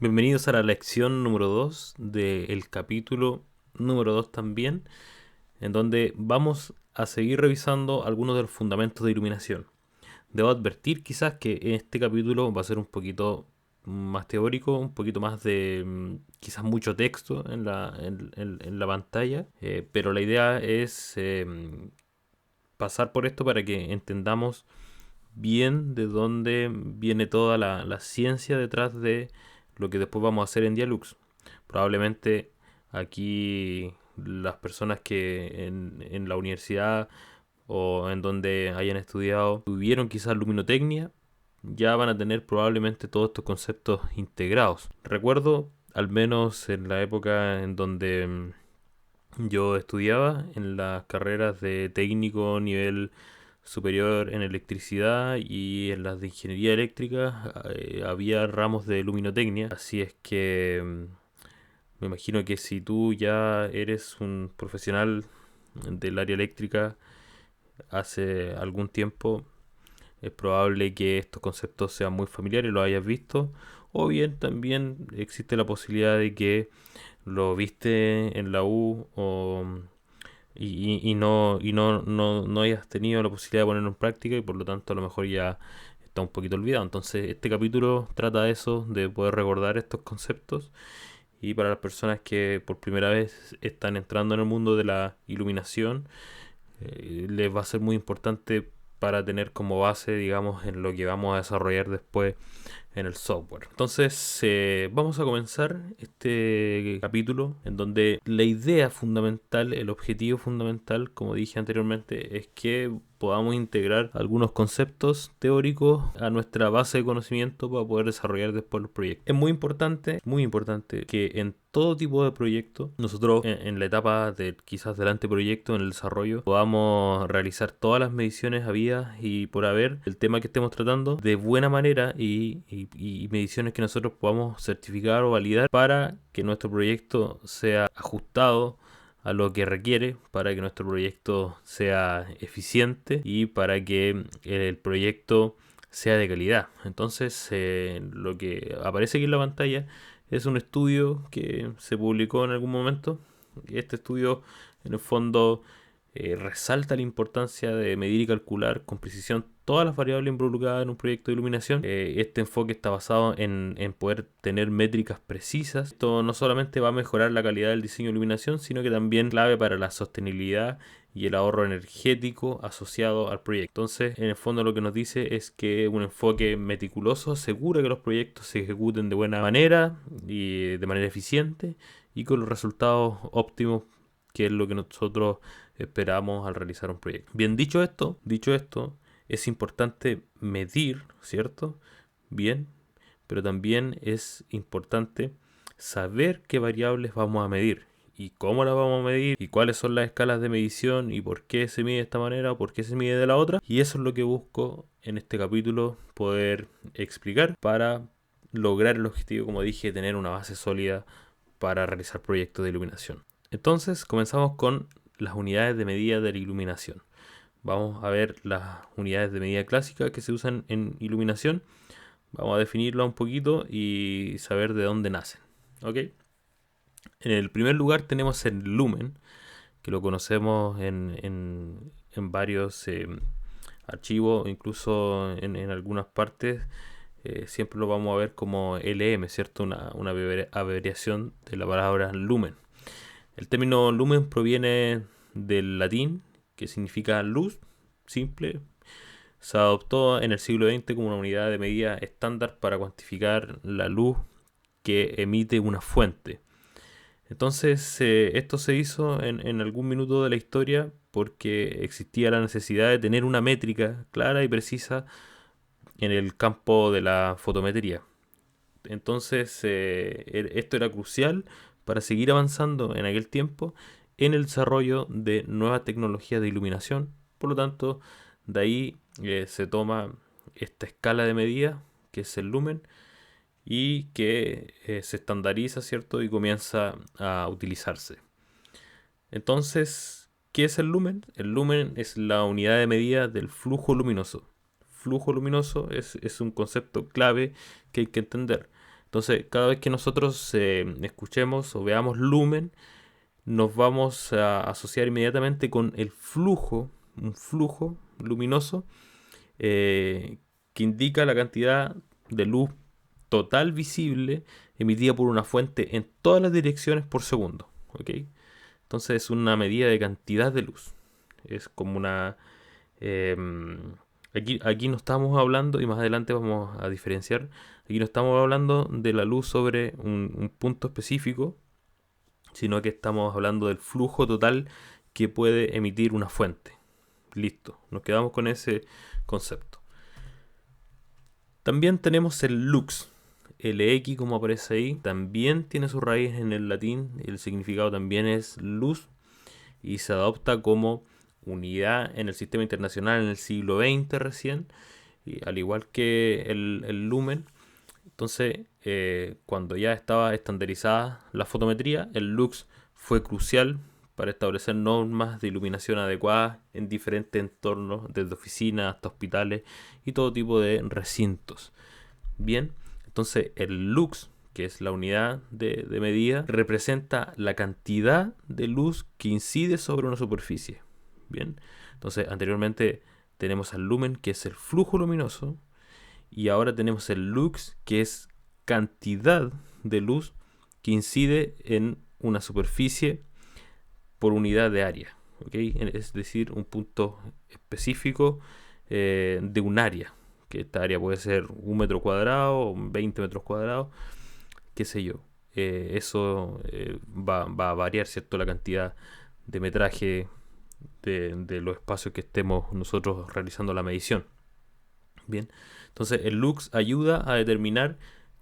Bienvenidos a la lección número 2 del capítulo número 2 también, en donde vamos a seguir revisando algunos de los fundamentos de iluminación. Debo advertir quizás que en este capítulo va a ser un poquito más teórico, un poquito más de quizás mucho texto en la pantalla, pero la idea es pasar por esto para que entendamos bien de dónde viene toda la ciencia detrás de lo que después vamos a hacer en Dialux. Probablemente aquí las personas que en la universidad o en donde hayan estudiado tuvieron quizás luminotecnia, ya van a tener probablemente todos estos conceptos integrados. Recuerdo, al menos en la época en donde yo estudiaba, en las carreras de técnico nivel superior en electricidad y en las de ingeniería eléctrica había ramos de luminotecnia, así es que me imagino que si tú ya eres un profesional del área eléctrica hace algún tiempo, es probable que estos conceptos sean muy familiares, los hayas visto, o bien también existe la posibilidad de que lo viste en la U y no hayas tenido la posibilidad de ponerlo en práctica y por lo tanto a lo mejor ya está un poquito olvidado. Entonces este capítulo trata de eso, de poder recordar estos conceptos y para las personas que por primera vez están entrando en el mundo de la iluminación, les va a ser muy importante para tener como base, digamos, en lo que vamos a desarrollar después en el software. Entonces, vamos a comenzar este capítulo en donde la idea fundamental, el objetivo fundamental, como dije anteriormente, es que podamos integrar algunos conceptos teóricos a nuestra base de conocimiento para poder desarrollar después los proyectos. Es muy importante que en todo tipo de proyecto, nosotros en la etapa de quizás del anteproyecto, en el desarrollo, podamos realizar todas las mediciones habidas y por haber el tema que estemos tratando de buena manera y mediciones que nosotros podamos certificar o validar para que nuestro proyecto sea ajustado a lo que requiere, para que nuestro proyecto sea eficiente y para que el proyecto sea de calidad. Entonces, lo que aparece aquí en la pantalla es un estudio que se publicó en algún momento. Este estudio, en el fondo, resalta la importancia de medir y calcular con precisión todas las variables involucradas en un proyecto de iluminación. Este enfoque está basado en poder tener métricas precisas. Esto no solamente va a mejorar la calidad del diseño de iluminación, sino que también es clave para la sostenibilidad y el ahorro energético asociado al proyecto. Entonces, en el fondo lo que nos dice es que un enfoque meticuloso asegura que los proyectos se ejecuten de buena manera y de manera eficiente y con los resultados óptimos, que es lo que nosotros esperamos al realizar un proyecto. Bien, dicho esto, es importante medir, ¿cierto? Bien, pero también es importante saber qué variables vamos a medir y cómo las vamos a medir y cuáles son las escalas de medición y por qué se mide de esta manera o por qué se mide de la otra. Y eso es lo que busco en este capítulo poder explicar para lograr el objetivo, como dije, tener una base sólida para realizar proyectos de iluminación. Entonces, comenzamos con las unidades de medida de la iluminación. Vamos a ver las unidades de medida clásicas que se usan en iluminación. Vamos a definirlas un poquito y saber de dónde nacen. ¿Ok? En el primer lugar tenemos el lumen, que lo conocemos en varios archivos, incluso en algunas partes. Siempre lo vamos a ver como LM, ¿cierto? Una abreviación de la palabra lumen. El término lumen proviene del latín, que significa luz, simple. Se adoptó en el siglo XX como una unidad de medida estándar para cuantificar la luz que emite una fuente. Entonces, esto se hizo en algún minuto de la historia porque existía la necesidad de tener una métrica clara y precisa en el campo de la fotometría. Entonces, esto era crucial para seguir avanzando en aquel tiempo en el desarrollo de nuevas tecnologías de iluminación. Por lo tanto, de ahí se toma esta escala de medida, que es el lumen, y que se estandariza, ¿cierto? Y comienza a utilizarse. Entonces, ¿qué es el lumen? El lumen es la unidad de medida del flujo luminoso. Flujo luminoso es un concepto clave que hay que entender. Entonces, cada vez que nosotros escuchemos o veamos lumen, nos vamos a asociar inmediatamente con el flujo, un flujo luminoso, eh, que indica la cantidad de luz total visible emitida por una fuente en todas las direcciones por segundo. ¿Ok? Entonces es una medida de cantidad de luz. Es como una... aquí no estamos hablando, y más adelante vamos a diferenciar, aquí no estamos hablando de la luz sobre un punto específico, sino que estamos hablando del flujo total que puede emitir una fuente. Listo, nos quedamos con ese concepto. También tenemos el lux. El X, como aparece ahí, también tiene su raíz en el latín. El significado también es luz y se adopta como unidad en el sistema internacional en el siglo XX recién, y al igual que el lumen. Entonces, cuando ya estaba estandarizada la fotometría, el lux fue crucial para establecer normas de iluminación adecuadas en diferentes entornos, desde oficinas hasta hospitales y todo tipo de recintos. Bien, entonces el lux, que es la unidad de medida, representa la cantidad de luz que incide sobre una superficie. Bien, entonces anteriormente tenemos al lumen, que es el flujo luminoso, y ahora tenemos el lux, que es cantidad de luz que incide en una superficie por unidad de área. ¿Okay? Es decir, un punto específico de un área. Que esta área puede ser 1 metro cuadrado, 20 metros cuadrados, qué sé yo. Eso va a variar, ¿cierto? La cantidad de metraje de los espacios que estemos nosotros realizando la medición. Bien, entonces el lux ayuda a determinar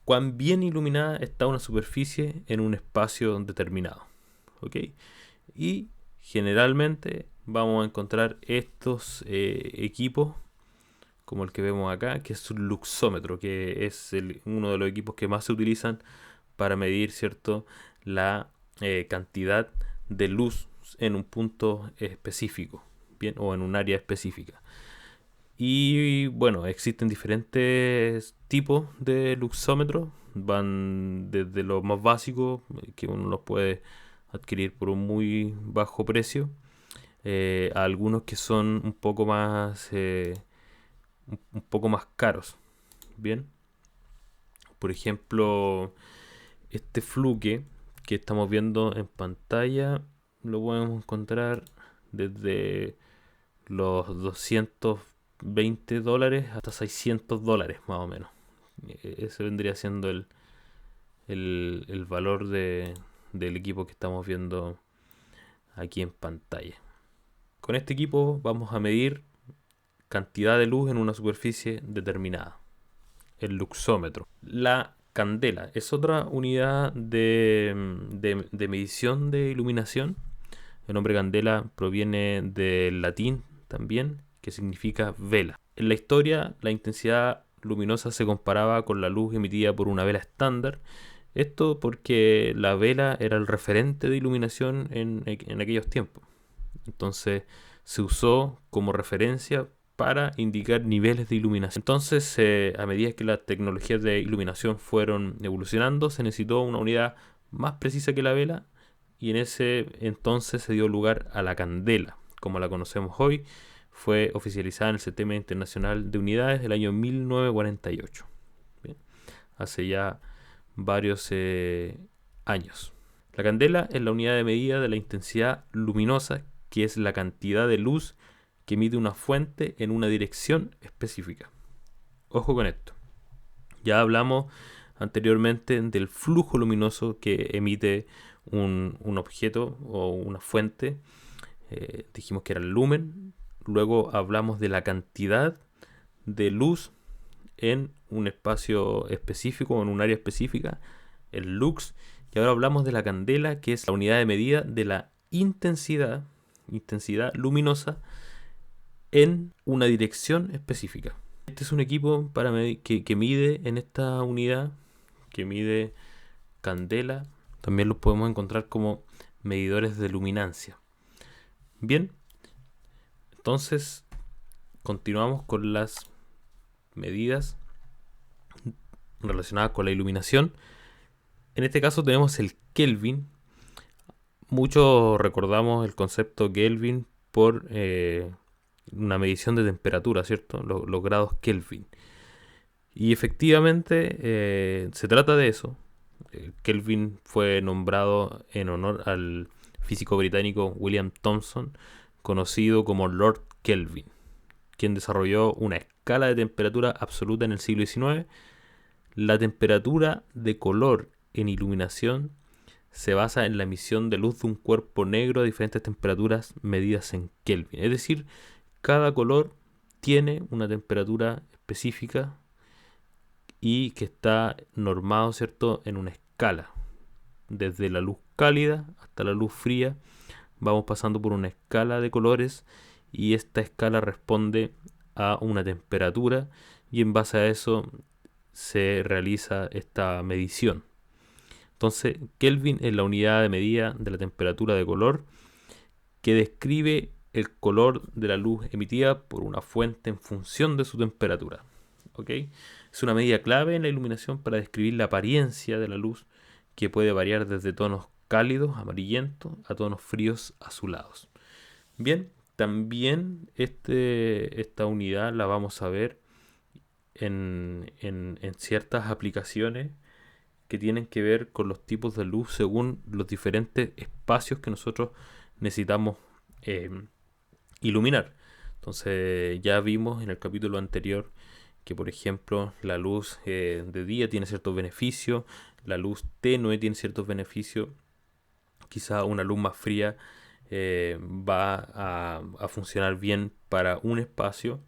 cuán bien iluminada está una superficie en un espacio determinado. ¿Ok? Y generalmente vamos a encontrar estos equipos, como el que vemos acá, que es un luxómetro, que es uno de los equipos que más se utilizan para medir, ¿cierto?, la cantidad de luz en un punto específico, bien, o en un área específica. Y bueno, existen diferentes tipos de luxómetros, van desde los más básicos, que uno los puede adquirir por un muy bajo precio, a algunos que son un poco más caros. Bien, por ejemplo, este fluke que estamos viendo en pantalla lo podemos encontrar desde los $220 hasta $600 más o menos. Ese vendría siendo el valor del equipo que estamos viendo aquí en pantalla. Con este equipo vamos a medir cantidad de luz en una superficie determinada, el luxómetro. La candela es otra unidad de medición de iluminación. El nombre candela proviene del latín también, que significa vela. En la historia, la intensidad luminosa se comparaba con la luz emitida por una vela estándar. Esto porque la vela era el referente de iluminación en aquellos tiempos. Entonces se usó como referencia para indicar niveles de iluminación. Entonces, a medida que las tecnologías de iluminación fueron evolucionando, se necesitó una unidad más precisa que la vela, y en ese entonces se dio lugar a la candela, como la conocemos hoy. Fue oficializada en el Sistema Internacional de Unidades del año 1948. Bien, hace ya varios años. La candela es la unidad de medida de la intensidad luminosa, que es la cantidad de luz que emite una fuente en una dirección específica. Ojo con esto. Ya hablamos anteriormente del flujo luminoso que emite un objeto o una fuente. Dijimos que era el lumen. Luego hablamos de la cantidad de luz en un espacio específico o en un área específica, el lux. Y ahora hablamos de la candela, que es la unidad de medida de la intensidad luminosa en una dirección específica. Este es un equipo que mide en esta unidad, que mide candela. También los podemos encontrar como medidores de luminancia. Bien, entonces continuamos con las medidas relacionadas con la iluminación. En este caso tenemos el Kelvin. Muchos recordamos el concepto Kelvin por una medición de temperatura, ¿cierto? Los grados Kelvin. Y efectivamente se trata de eso. Kelvin fue nombrado en honor al físico británico William Thomson, conocido como Lord Kelvin, quien desarrolló una escala de temperatura absoluta en el siglo XIX. La temperatura de color en iluminación se basa en la emisión de luz de un cuerpo negro a diferentes temperaturas medidas en Kelvin. Es decir, cada color tiene una temperatura específica y que está normado, ¿cierto?, en una escala. Desde la luz cálida hasta la luz fría, vamos pasando por una escala de colores y esta escala responde a una temperatura y en base a eso se realiza esta medición. Entonces, Kelvin es la unidad de medida de la temperatura de color que describe el color de la luz emitida por una fuente en función de su temperatura. ¿Ok? Es una medida clave en la iluminación para describir la apariencia de la luz, que puede variar desde tonos cálidos, amarillentos, a tonos fríos, azulados. Bien, también esta unidad la vamos a ver en ciertas aplicaciones que tienen que ver con los tipos de luz según los diferentes espacios que nosotros necesitamos eh, iluminar. Entonces ya vimos en el capítulo anterior que, por ejemplo, la luz de día tiene ciertos beneficios, la luz tenue tiene ciertos beneficios, quizá una luz más fría va a funcionar bien para un espacio,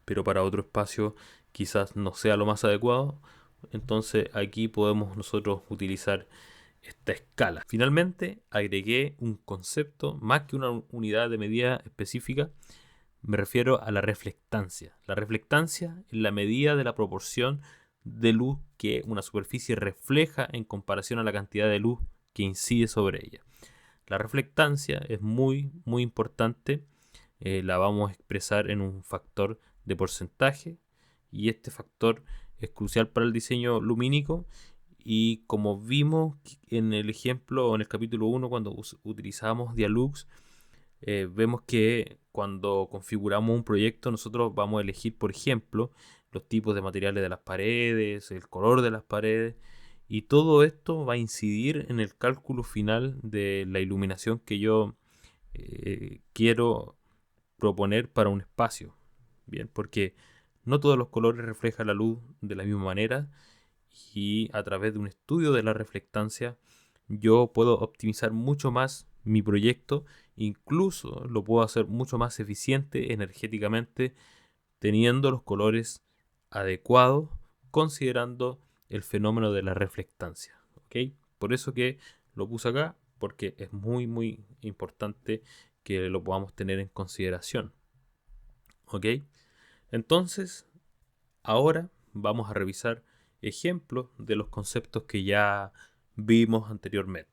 pero para otro espacio quizás no sea lo más adecuado. Entonces aquí podemos nosotros utilizar esta escala. Finalmente agregué un concepto más que una unidad de medida específica. Me refiero a la reflectancia. La reflectancia es la medida de la proporción de luz que una superficie refleja en comparación a la cantidad de luz que incide sobre ella. La reflectancia es muy importante. La vamos a expresar en un factor de porcentaje y este factor es crucial para el diseño lumínico. Y como vimos en el ejemplo o en el capítulo 1 cuando utilizamos Dialux, vemos que cuando configuramos un proyecto nosotros vamos a elegir, por ejemplo, los tipos de materiales de las paredes, el color de las paredes, y todo esto va a incidir en el cálculo final de la iluminación que yo quiero proponer para un espacio. Bien, porque no todos los colores reflejan la luz de la misma manera y a través de un estudio de la reflectancia yo puedo optimizar mucho más mi proyecto, incluso lo puedo hacer mucho más eficiente energéticamente teniendo los colores adecuados considerando el fenómeno de la reflectancia. ¿Ok? Por eso que lo puse acá, porque es muy importante que lo podamos tener en consideración. ¿Ok? Entonces, ahora vamos a revisar ejemplos de los conceptos que ya vimos anteriormente.